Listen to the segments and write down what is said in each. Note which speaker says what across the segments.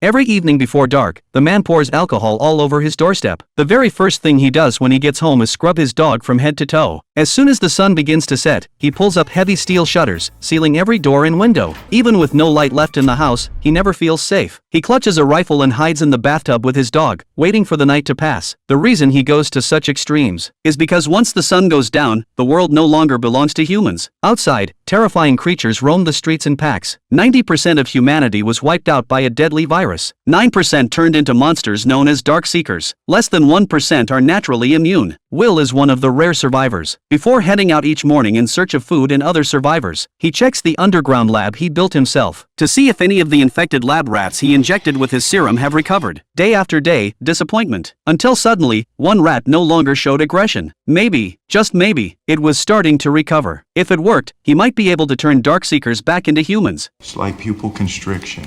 Speaker 1: Every evening before dark, the man pours alcohol all over his doorstep. The very first thing he does when he gets home is scrub his dog from head to toe. As soon as the sun begins to set, he pulls up heavy steel shutters, sealing every door and window. Even with no light left in the house, he never feels safe. He clutches a rifle and hides in the bathtub with his dog, waiting for the night to pass. The reason he goes to such extremes is because once the sun goes down, the world no longer belongs to humans. Outside, terrifying creatures roam the streets in packs. 90% of humanity was wiped out by a deadly virus. 9% turned into monsters known as dark seekers. Less than 1% are naturally immune. Will is one of the rare survivors. Before heading out each morning in search of food and other survivors, he checks the underground lab he built himself to see if any of the infected lab rats he injected with his serum have recovered. Day after day, disappointment. Until suddenly, one rat no longer showed aggression. Maybe, just maybe, it was starting to recover. If it worked, he might be able to turn dark seekers back into humans.
Speaker 2: Slight pupil constriction.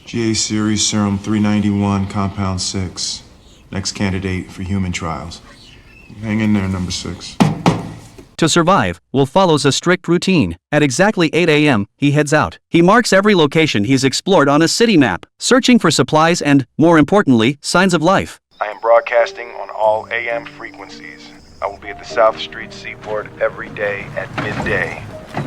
Speaker 2: GA series serum 391, compound 6. Next candidate for human trials. Hang in there, number 6.
Speaker 1: To survive, Will follows a strict routine. At exactly 8 a.m., he heads out. He marks every location he's explored on a city map, searching for supplies and, more importantly, signs of life.
Speaker 3: I am broadcasting on all AM frequencies. I will be at the South Street Seaport every day at midday,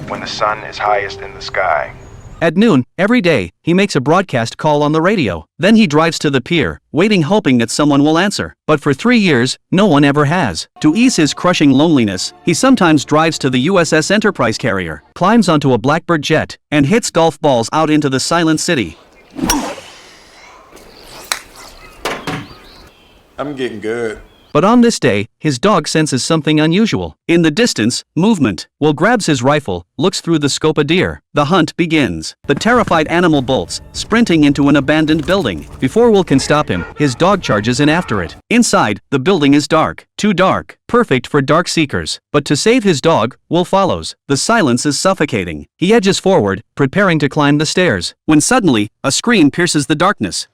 Speaker 3: when the sun is highest in the sky.
Speaker 1: At noon, every day, he makes a broadcast call on the radio. Then he drives to the pier, waiting hoping that someone will answer. But for 3 years, no one ever has. To ease his crushing loneliness, he sometimes drives to the USS Enterprise carrier, climbs onto a Blackbird jet, and hits golf balls out into the silent city.
Speaker 2: I'm getting good.
Speaker 1: But on this day, his dog senses something unusual. In the distance, movement. Will grabs his rifle, looks through the scope a deer. The hunt begins. The terrified animal bolts, sprinting into an abandoned building. Before Will can stop him, his dog charges in after it. Inside, the building is dark. Too dark. Perfect for dark seekers. But to save his dog, Will follows. The silence is suffocating. He edges forward, preparing to climb the stairs. When suddenly, a scream pierces the darkness.